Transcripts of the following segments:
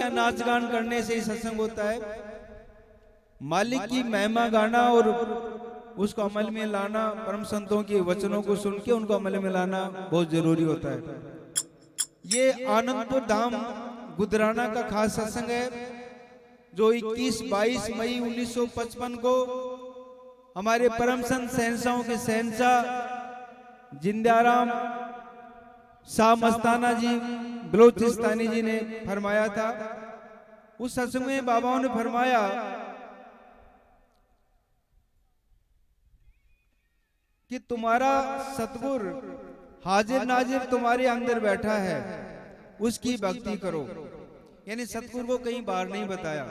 है, नाच गान करने से ही सत्संग होता है। मालिक की महिमा गाना और उसको अमल में लाना, परम संतों के वचनों को सुन के उनको अमल में लाना बहुत जरूरी होता है। ये आनंदपुर धाम गुदराना का खास सत्संग है, जो 21-22 मई 1955 को हमारे परम संत शहंशाहों के शहंशाह जिंदाराम शाह मस्ताना जी बलोचिस्तानी जी ने फरमाया था। उस सत्संग में बाबाओं ने फरमाया कि तुम्हारा सतगुर हाजिर नाजिर तुम्हारे अंदर बैठा है, उसकी भक्ति करो। यानी सतगुर को कहीं बाहर नहीं बताया।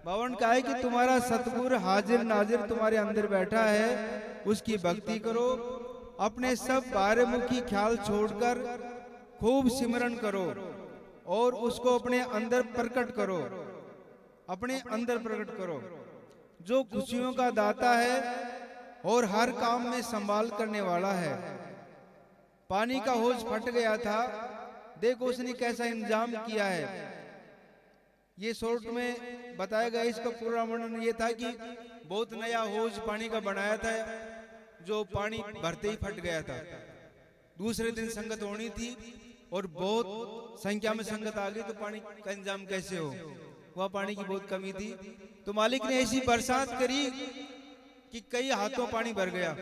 बाबा ने कहा है कि तुम्हारा सतगुर हाजिर नाजिर तुम्हारे अंदर बैठा है, उसकी भक्ति करो। अपने सब बाहरमुखी ख्याल छोड़कर खूब सिमरन करो और उसको अपने अंदर प्रकट करो, अपने अंदर प्रकट करो। जो खुशियों का दाता है और हर काम में संभाल करने वाला है। पानी का हौज फट गया था, देखो उसने कैसा इंतजाम किया है। ये शॉर्ट में बताया गया। इसका पूरा वर्णन ये था कि बहुत नया हौज पानी का बनाया था, जो पानी भरते ही फट गया था। दूसरे दिन संगत होनी थी और बहुत संख्या में संगत आ गई, तो पानी का इंतजाम कैसे हो, वह पानी की बहुत कमी थी। तो मालिक ने ऐसी बरसात करी कि कई हाथों पानी भर गया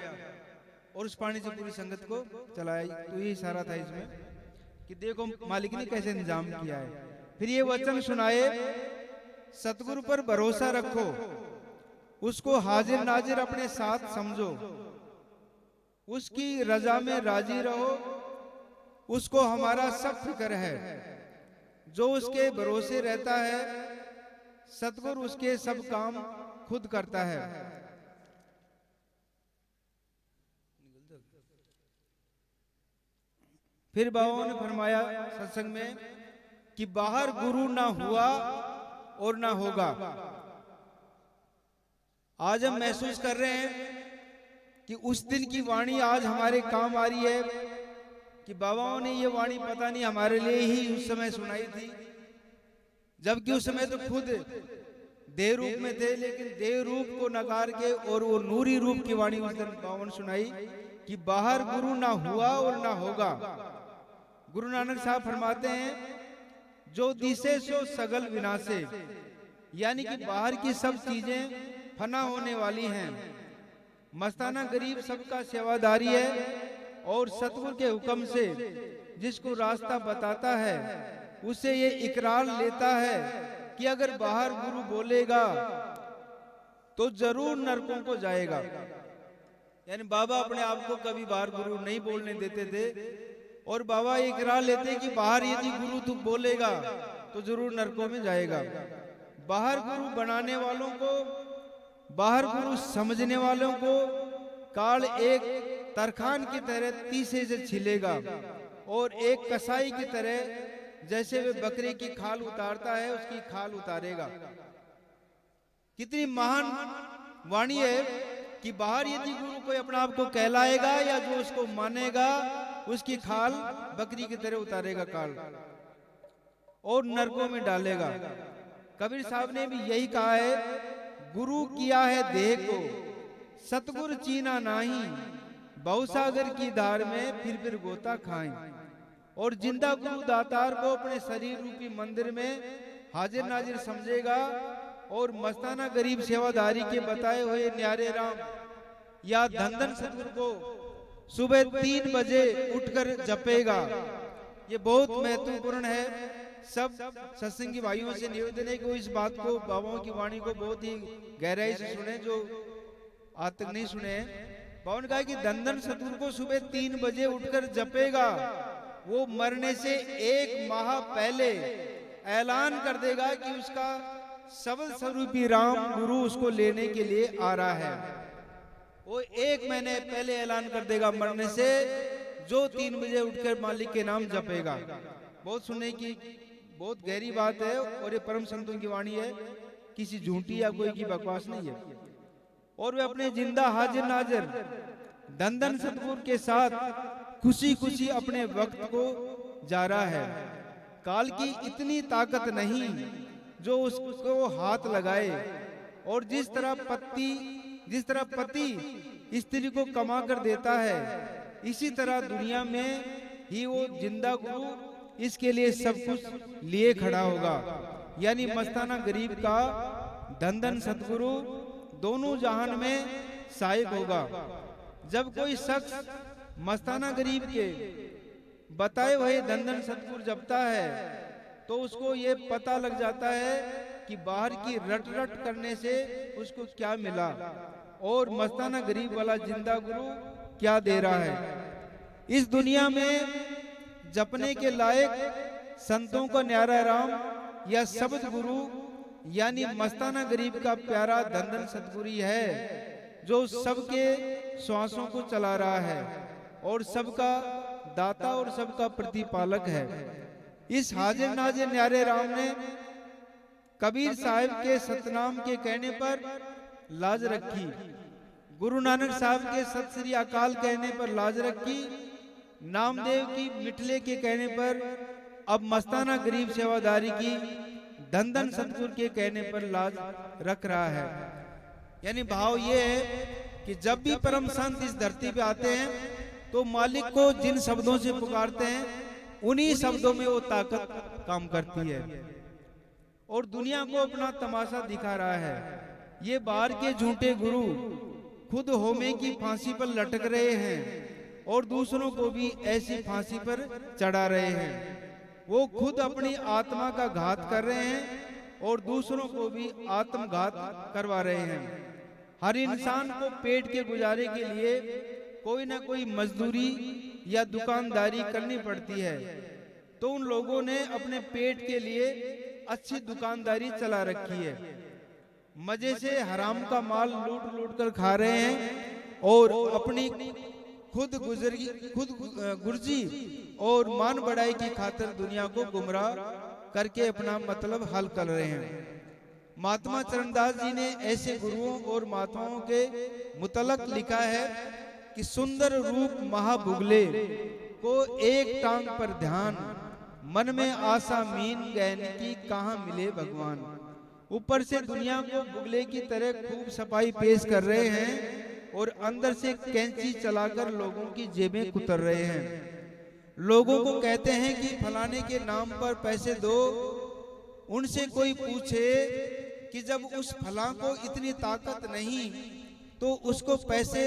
और उस पानी से पूरी संगत को चलाया। तो ये इशारा था इसमें कि देखो मालिक ने कैसे इंतजाम किया है। फिर ये वचन सुनाए, सतगुरु पर भरोसा रखो, उसको हाजिर नाजिर अपने साथ समझो, उसकी रजा में राजी रहो, उसको हमारा सब फिक्र है। जो उसके भरोसे रहता है, सतगुरु उसके सब काम खुद करता है। फिर बाबाओं ने फरमाया सत्संग में कि बाहर गुरु ना हुआ और ना होगा। आज हम महसूस कर रहे हैं कि उस दिन की वाणी आज हमारे काम आ रही है कि बाबाओं ने ये वाणी पता नहीं हमारे लिए ही उस समय सुनाई थी, जबकि उस समय तो खुद देह रूप में थे, लेकिन देह रूप को नकार के और वो नूरी रूप की वाणी उस दिन बाबाओं ने सुनाई कि बाहर गुरु ना हुआ और ना होगा। गुरु नानक साहब फरमाते हैं, जो दिसे सो सगल विनाशे, यानी कि बाहर की सब चीजें फना होने वाली हैं। मस्ताना गरीब सबका सेवादारी है और सतगुरु के हुक्म से जिसको रास्ता बताता है, उसे ये इकरार लेता है कि अगर बाहर गुरु बोलेगा तो जरूर नरकों को जाएगा। यानी बाबा अपने आप को कभी बाहर गुरु नहीं बोलने देते थे और बाबा इकरार लेते कि बाहर यदि गुरु तू बोलेगा तो जरूर नरकों में जाएगा। बाहर गुरु बनाने वालों को, बाहर गुरु समझने वालों को काल एक तरखान की तरह तीसे से छिलेगा और एक कसाई की तरह जैसे वे बकरे की खाल उतारता है उसकी खाल उतारेगा। कितनी महान वाणी है कि बाहर यदि गुरु कोई अपने आप को कहलाएगा या जो उसको मानेगा, उसकी खाल बकरी की तरह उतारेगा काल और नरकों में डालेगा। कबीर साहब ने भी यही कहा है, गुरु किया है देह को सतगुर चीना नाही, बहुसागर की धार में फिर गोता खाएं। और जिंदा गुरु दातार को अपने शरीर रूपी मंदिर में हाजिर नाजिर समझेगा और मस्ताना गरीब सेवादारी के बताए हुए न्यारे राम या धन धन सतगुरु को सुबह 3 बजे उठकर जपेगा। ये बहुत महत्वपूर्ण है। सब सत्संगी भाइयों से निवेदन है कि वो इस बात को, बाबाओं की वाणी को बहुत ही गहराई से सुने, जो आज तक नहीं सुने। बाबा ने कहा कि धन धन सतगुरु को सुबह 3 बजे उठकर जपेगा, वो मरने से 1 माह पहले ऐलान कर देगा कि उसका सबल स्वरूपी राम गुरु उसको लेने के लिए आ रहा है। वो 1 महीने पहले ऐलान कर देगा मरने से, जो 3 बजे उठकर मालिक के नाम जपेगा। बहुत सुनने की बहुत गहरी बात है और ये परम संतों की वाणी है, किसी झूठी या कोई की बकवास नहीं है। और वे अपने जिंदा हाजिर नाजिर धन धन सतगुरु के साथ खुशी खुशी अपने वक्त को जा रहा है। काल की इतनी ताकत नहीं जो उसको हाथ लगाए। और जिस तरह पति स्त्री को कमा कर देता है, इसी तरह दुनिया में ही वो जिंदा गुरु इसके लिए सब कुछ लिए खड़ा होगा। यानी मस्ताना गरीब का धन सतगुरु दोनों जहान में सहायक होगा। जब कोई शख्स मस्ताना गरीब के बताए हुए धन सतगुरु जपता है तो उसको ये पता लग जाता है कि बाहर की रट करने से उसको क्या मिला और मस्ताना गरीब वाला जिंदा गुरु क्या दे रहा है। इस दुनिया में जपने के लायक संतों का न्यारा राम या शब्द गुरु यानी मस्ताना गरीब का प्यारा धन सतगुरु है, जो सबके श्वासों को चला रहा है और सबका दाता और सबका प्रतिपालक है। इस हाजिर नाजिर न्यारे राम ने कबीर साहिब के सतनाम के कहने पर लाज रखी, गुरु नानक साहब के सत श्री अकाल कहने पर लाज रखी, नामदेव की मिठले के कहने पर अब मस्ताना गरीब सेवादारी की धन सतगुरु के कहने पर लाज रख रहा है। यानी भाव ये है कि जब भी परम संत इस धरती पे आते हैं तो मालिक को जिन शब्दों से पुकारते हैं उन्हीं शब्दों में वो ताकत काम करती है और दुनिया को अपना तमाशा दिखा रहा है। ये बाहर के झूठे गुरु खुद होमे की फांसी पर लटक रहे हैं और दूसरों को भी ऐसी फांसी पर चढ़ा रहे हैं। वो खुद अपनी आत्मा का घात कर रहे हैं और दूसरों को भी आत्मघात करवा रहे हैं। हर इंसान को पेट के गुजारे के लिए कोई ना कोई मजदूरी या दुकानदारी करनी पड़ती है, तो उन लोगों ने अपने पेट के लिए अच्छी दुकानदारी चला रखी है। मजे से हराम का माल लूट कर खा रहे हैं और अपनी खुद गुर्जी और मान बढ़ाई की खातिर दुनिया को गुमराह करके अपना मतलब हल कर रहे हैं। महात्मा चरणदास जी ने ऐसे गुरुओं और महात्माओं के मुतलक लिखा है कि सुंदर रूप महाबुगले को एक टांग पर ध्यान, मन में आशा मीन गैन की कहाँ मिले भगवान। ऊपर से दुनिया को बुगले की तरह खूब सफाई पेश कर रहे हैं और अंदर से कैंची चलाकर लोगों की जेबें कुतर रहे हैं। लोगों को कहते हैं कि फलाने के नाम पर पैसे दो। उनसे कोई पूछे कि जब उस फलां को इतनी ताकत नहीं तो उसको पैसे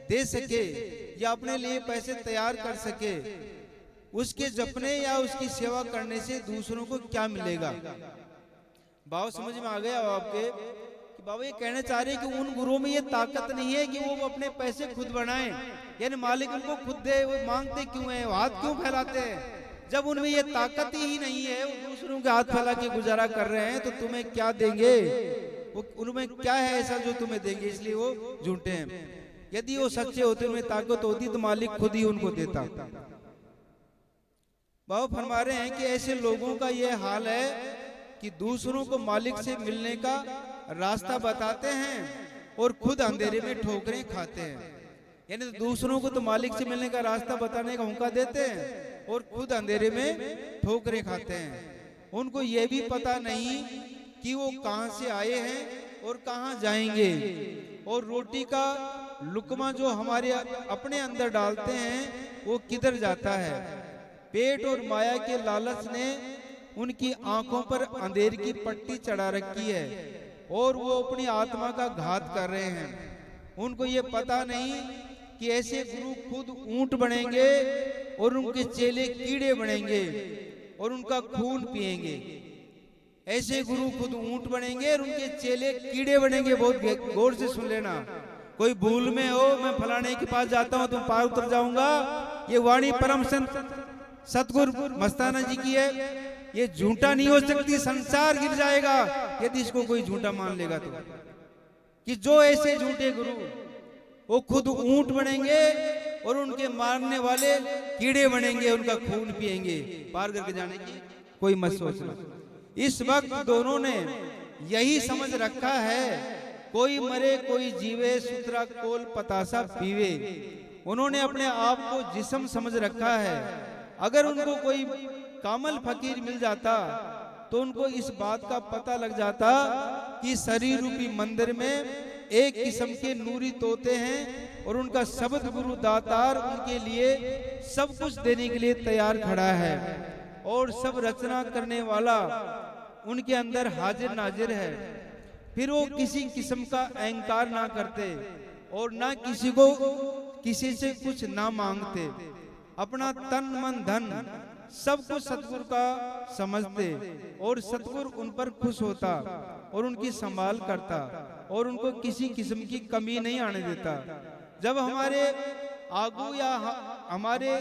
दे सके या अपने लिए पैसे तैयार कर सके, उसके जपने या उसकी सेवा करने से दूसरों को क्या मिलेगा। बाबा समझ में आ गया आपके कि बाबा ये कहना चाह रहे हैं कि उन गुरुओं में ये ताकत नहीं है कि वो अपने पैसे खुद बनाएं, यानी मालिक उनको खुद दे। वो मांगते क्यों हैं, हाथ क्यों फैलाते हैं? जब उनमें ये ताकत ही नहीं है, वो दूसरों के हाथ फैला के गुजारा कर रहे हैं, तो तुम्हें क्या देंगे? वो उनमें क्या है ऐसा जो तुम्हें देंगे? इसलिए वो झूठे हैं। यदि वो सच्चे होते, उनमें ताकत होती तो मालिक खुद ही उनको देता। बाबा फरमा रहे हैं कि ऐसे लोगों का ये हाल है कि दूसरों को मालिक से मिलने का रास्ता बताते हैं और खुद अंधेरे में ठोकरें खाते हैं। यानी दूसरों को तो मालिक से मिलने का रास्ता बताने का मौका देते हैं और खुद अंधेरे में ठोकरें खाते हैं। उनको ये भी पता नहीं कि वो कहां से आए हैं और कहां जाएंगे, और रोटी का लुकमा जो हमारे अपने अंदर डालते हैं वो किधर जाता है। पेट और माया के लालच ने उनकी आंखों पर अंधेर की पट्टी चढ़ा रखी है और वो अपनी आत्मा का घात कर रहे हैं। उनको ये पता नहीं कि ऐसे गुरु खुद ऊंट बनेंगे और उनके चेले कीड़े बनेंगे और उनका खून पिएंगे। ऐसे गुरु खुद ऊंट बनेंगे और उनके चेले कीड़े बनेंगे। बहुत गौर से सुन लेना। कोई भूल में हो, मैं फलाने के पास जाता हूं तो पार उतर जाऊंगा, ये वाणी परम संत सतगुरु मस्ताना जी की है। ये झूठा नहीं हो सकती, संसार गिर जाएगा यदि इसको कोई झूठा मान लेगा तो। कि जो ऐसे झूठे गुरु वो खुद ऊंट बनेंगे और उनके मारने वाले कीड़े बनेंगे, उनका खून पिएंगे। पार करके जाने की कोई मत सोचना। इस वक्त दोनों ने यही समझ रखा है, कोई मरे कोई जीवे, सुतरा कोल पतासा पीवे। उन्होंने अपने आप को जिस्म समझ रखा है। अगर उनको कोई कामल फकीर मिल जाता तो उनको इस बात का पता लग जाता कि शरीर रूपी मंदिर में एक किस्म के नूरी तोते हैं और उनका शब्द गुरु दातार उनके लिए सब कुछ देने के लिए तैयार खड़ा है और सब रचना करने वाला उनके अंदर हाजिर नाजिर है। फिर वो किसी किस्म का अहंकार ना करते और ना किसी से कुछ ना मांगते, अपना तन मन धन सब कुछ सतगुरु का समझते और सतगुरु उन पर खुश होता और उनकी संभाल करता और उनको किसी किस्म की कमी नहीं आने देता। जब हमारे आगू या हमारे